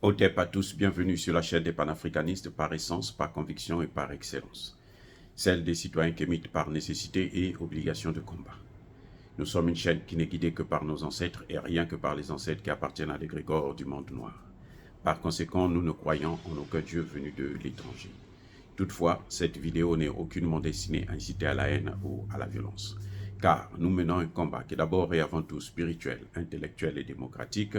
Otep à tous, bienvenue sur la chaîne des panafricanistes par essence, par conviction et par excellence. Celle des citoyens kémites par nécessité et obligation de combat. Nous sommes une chaîne qui n'est guidée que par nos ancêtres et rien que par les ancêtres qui appartiennent à l'égrégore du monde noir. Par conséquent, nous ne croyons en aucun Dieu venu de l'étranger. Toutefois, cette vidéo n'est aucunement destinée à inciter à la haine ou à la violence. Car nous menons un combat qui est d'abord et avant tout spirituel, intellectuel et démocratique.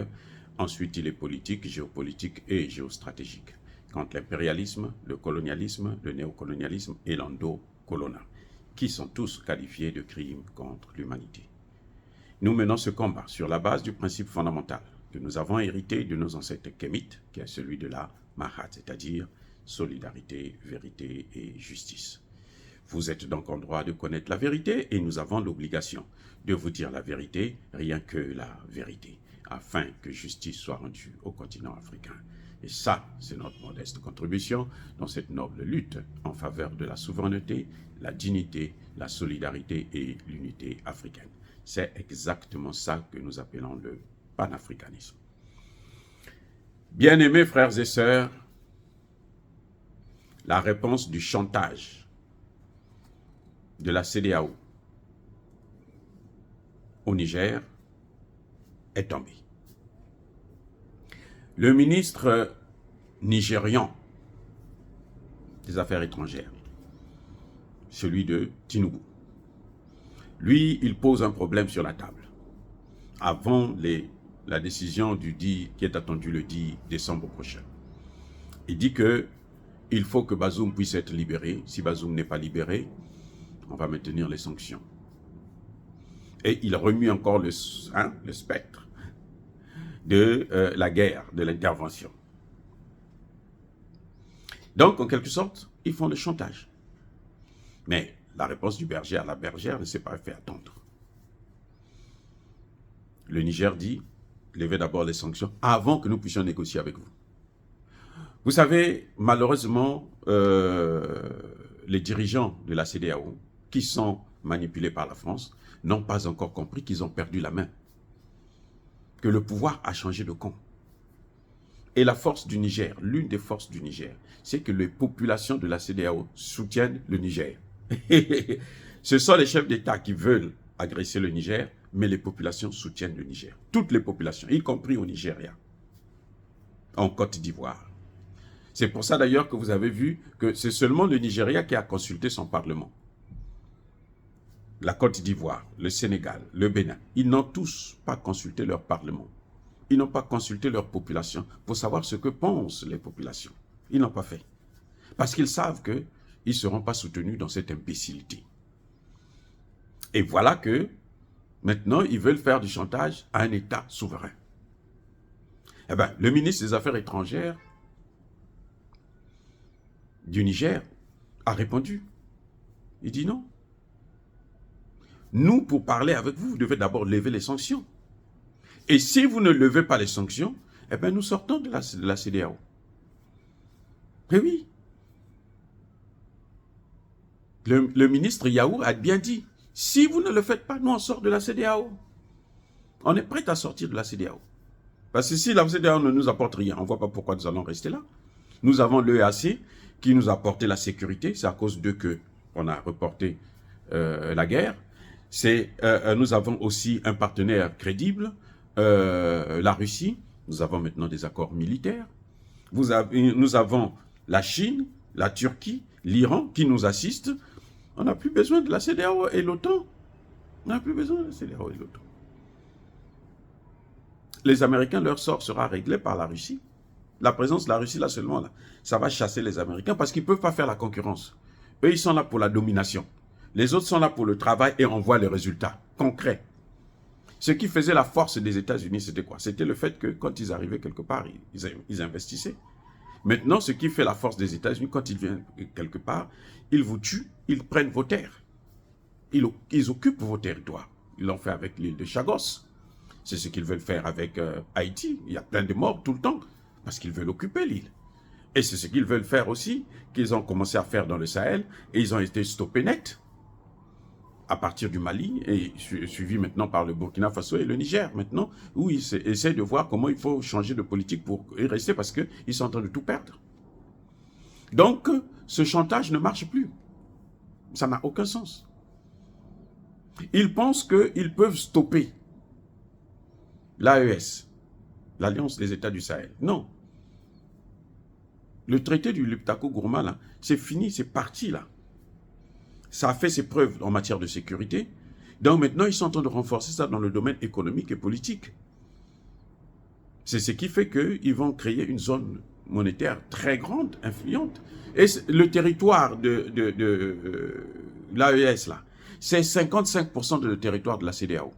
Ensuite, il est politique, géopolitique et géostratégique. Contre l'impérialisme, le colonialisme, le néocolonialisme et l'endocolonat, qui sont tous qualifiés de crimes contre l'humanité. Nous menons ce combat sur la base du principe fondamental que nous avons hérité de nos ancêtres kémites, qui est celui de la Mahat, c'est-à-dire solidarité, vérité et justice. Vous êtes donc en droit de connaître la vérité et nous avons l'obligation de vous dire la vérité, rien que la vérité, afin que justice soit rendue au continent africain. Et ça, c'est notre modeste contribution dans cette noble lutte en faveur de la souveraineté, la dignité, la solidarité et l'unité africaine. C'est exactement ça que nous appelons le panafricanisme. Bien-aimés frères et sœurs, la réponse du chantage de la CEDEAO au Niger est tombée. Le ministre nigérian des Affaires étrangères, celui de Tinubu, lui, il pose un problème sur la table. Avant la décision qui est attendue le 10 décembre prochain. Il dit qu'il faut que Bazoum puisse être libéré. Si Bazoum n'est pas libéré, on va maintenir les sanctions. Et il remue encore le spectre de la guerre, de l'intervention. Donc, en quelque sorte, ils font le chantage. Mais la réponse du berger à la bergère ne s'est pas fait attendre. Le Niger dit, levez d'abord les sanctions avant que nous puissions négocier avec vous. Vous savez, malheureusement, les dirigeants de la CEDEAO, qui sont manipulés par la France, n'ont pas encore compris qu'ils ont perdu la main. Que le pouvoir a changé de camp. Et la force du Niger, l'une des forces du Niger, c'est que les populations de la CEDEAO soutiennent le Niger. Ce sont les chefs d'État qui veulent agresser le Niger, mais les populations soutiennent le Niger. Toutes les populations, y compris au Nigeria, en Côte d'Ivoire. C'est pour ça d'ailleurs que vous avez vu que c'est seulement le Nigeria qui a consulté son parlement. La Côte d'Ivoire, le Sénégal, le Bénin, ils n'ont tous pas consulté leur parlement. Ils n'ont pas consulté leur population pour savoir ce que pensent les populations. Ils n'ont pas fait. Parce qu'ils savent qu'ils ne seront pas soutenus dans cette imbécilité. Et voilà que maintenant, ils veulent faire du chantage à un État souverain. Eh bien, le ministre des Affaires étrangères du Niger a répondu. Il dit non. Nous, pour parler avec vous, vous devez d'abord lever les sanctions. Et si vous ne levez pas les sanctions, eh bien, nous sortons de la CEDEAO. Eh oui. Le ministre Yaourt a bien dit, si vous ne le faites pas, nous on sort de la CEDEAO. On est prêt à sortir de la CEDEAO. Parce que si la CEDEAO ne nous apporte rien, on ne voit pas pourquoi nous allons rester là. Nous avons l'EAC qui nous a apporté la sécurité. C'est à cause d'eux qu'on a reporté la guerre. Nous avons aussi un partenaire crédible, la Russie. Nous avons maintenant des accords militaires. Nous avons la Chine, la Turquie, l'Iran qui nous assistent. On n'a plus besoin de la CEDEAO et l'OTAN. On n'a plus besoin de la CEDEAO et l'OTAN. Les Américains, leur sort sera réglé par la Russie. La présence de la Russie, là seulement, là, ça va chasser les Américains parce qu'ils ne peuvent pas faire la concurrence. Eux, ils sont là pour la domination. Les autres sont là pour le travail et on voit les résultats concrets. Ce qui faisait la force des États-Unis, c'était quoi? C'était le fait que quand ils arrivaient quelque part, ils investissaient. Maintenant, ce qui fait la force des États-Unis, quand ils viennent quelque part, ils vous tuent, ils prennent vos terres. Ils occupent vos territoires. Ils l'ont fait avec l'île de Chagos. C'est ce qu'ils veulent faire avec Haïti. Il y a plein de morts tout le temps parce qu'ils veulent occuper l'île. Et c'est ce qu'ils veulent faire aussi, qu'ils ont commencé à faire dans le Sahel et ils ont été stoppés net. à partir du Mali, et suivi maintenant par le Burkina Faso et le Niger maintenant, où ils essaient de voir comment il faut changer de politique pour y rester parce qu'ils sont en train de tout perdre. Donc, ce chantage ne marche plus. Ça n'a aucun sens. Ils pensent qu'ils peuvent stopper l'AES, l'Alliance des États du Sahel. Non. Le traité du Liptako-Gourma, là, c'est fini, c'est parti, là. Ça a fait ses preuves en matière de sécurité. Donc maintenant, ils sont en train de renforcer ça dans le domaine économique et politique. C'est ce qui fait qu'ils vont créer une zone monétaire très grande, influente. Et le territoire de l'AES, là, c'est 55% de le territoire de la CEDEAO.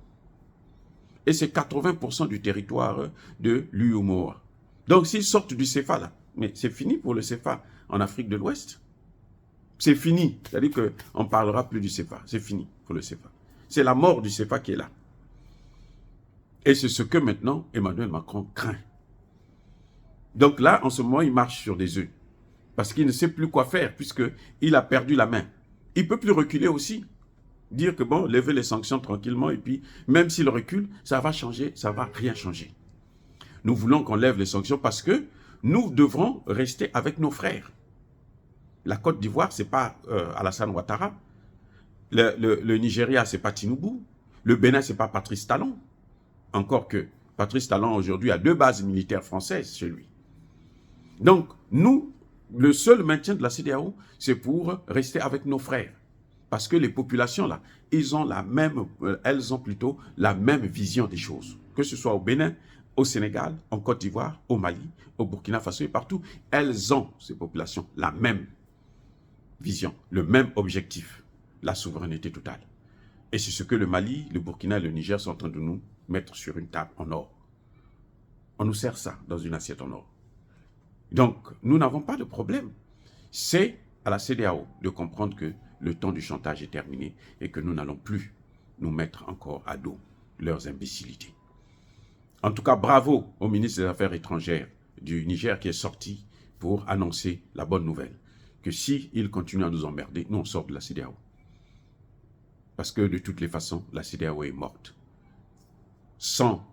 Et c'est 80% du territoire de l'UEMOA. Donc s'ils sortent du CFA, là, mais c'est fini pour le CFA en Afrique de l'Ouest. C'est fini. C'est-à-dire qu'on ne parlera plus du CFA. C'est fini pour le CFA. C'est la mort du CFA qui est là. Et c'est ce que maintenant Emmanuel Macron craint. Donc là, en ce moment, il marche sur des œufs. Parce qu'il ne sait plus quoi faire, puisqu'il a perdu la main. Il ne peut plus reculer aussi. Dire que bon, lever les sanctions tranquillement, et puis même s'il recule, ça va changer, ça ne va rien changer. Nous voulons qu'on lève les sanctions parce que nous devrons rester avec nos frères. La Côte d'Ivoire, ce n'est pas Alassane Ouattara. Le Nigeria, ce n'est pas Tinubu. Le Bénin, ce n'est pas Patrice Talon. Encore que Patrice Talon, aujourd'hui, a 2 bases militaires françaises chez lui. Donc, nous, le seul maintien de la CEDEAO, c'est pour rester avec nos frères. Parce que les populations, là, elles ont plutôt la même vision des choses. Que ce soit au Bénin, au Sénégal, en Côte d'Ivoire, au Mali, au Burkina Faso et partout, elles ont, ces populations, la même vision, le même objectif, la souveraineté totale. Et c'est ce que le Mali, le Burkina et le Niger sont en train de nous mettre sur une table en or. On nous sert ça dans une assiette en or. Donc, nous n'avons pas de problème. C'est à la CEDEAO de comprendre que le temps du chantage est terminé et que nous n'allons plus nous mettre encore à dos leurs imbécilités. En tout cas, bravo au ministre des Affaires étrangères du Niger qui est sorti pour annoncer la bonne nouvelle. Que s'il continue à nous emmerder, nous on sort de la CEDEAO. Parce que de toutes les façons, la CEDEAO est morte. Sans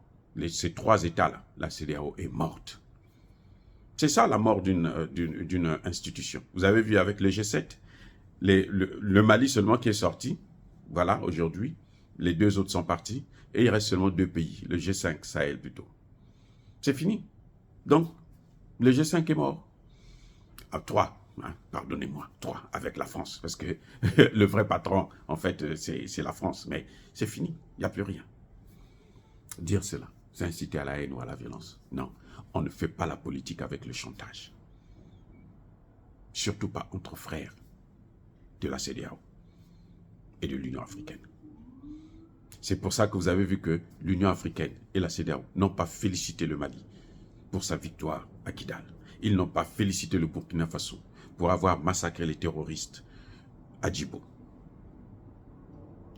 ces 3 États-là, la CEDEAO est morte. C'est ça la mort d'une institution. Vous avez vu avec le G7, le Mali seulement qui est sorti, voilà, aujourd'hui, les 2 autres sont partis, et il reste seulement 2 pays, le G5 Sahel plutôt. C'est fini. Donc, le G5 est mort. 3. Hein, pardonnez-moi, 3 avec la France, parce que le vrai patron, en fait, c'est la France, mais c'est fini, il n'y a plus rien. Dire cela, c'est inciter à la haine ou à la violence. Non, on ne fait pas la politique avec le chantage. Surtout pas entre frères de la CEDEAO et de l'Union africaine. C'est pour ça que vous avez vu que l'Union africaine et la CEDEAO n'ont pas félicité le Mali pour sa victoire à Kidal. Ils n'ont pas félicité le Burkina Faso pour avoir massacré les terroristes à Djibo.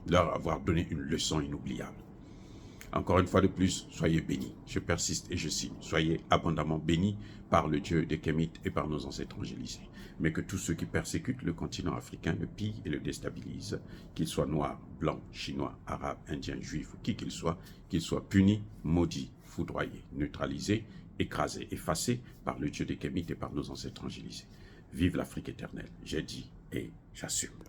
Leur avoir donné une leçon inoubliable. Encore une fois de plus, soyez bénis. Je persiste et je signe. Soyez abondamment bénis par le Dieu des Kémites et par nos ancêtres angélisés. Mais que tous ceux qui persécutent le continent africain le pillent et le déstabilisent, qu'ils soient noirs, blancs, chinois, arabes, indiens, juifs, qui qu'ils soient punis, maudits, foudroyés, neutralisés, écrasés, effacés par le Dieu des Kémites et par nos ancêtres angélisés. Vive l'Afrique éternelle. J'ai dit et j'assume.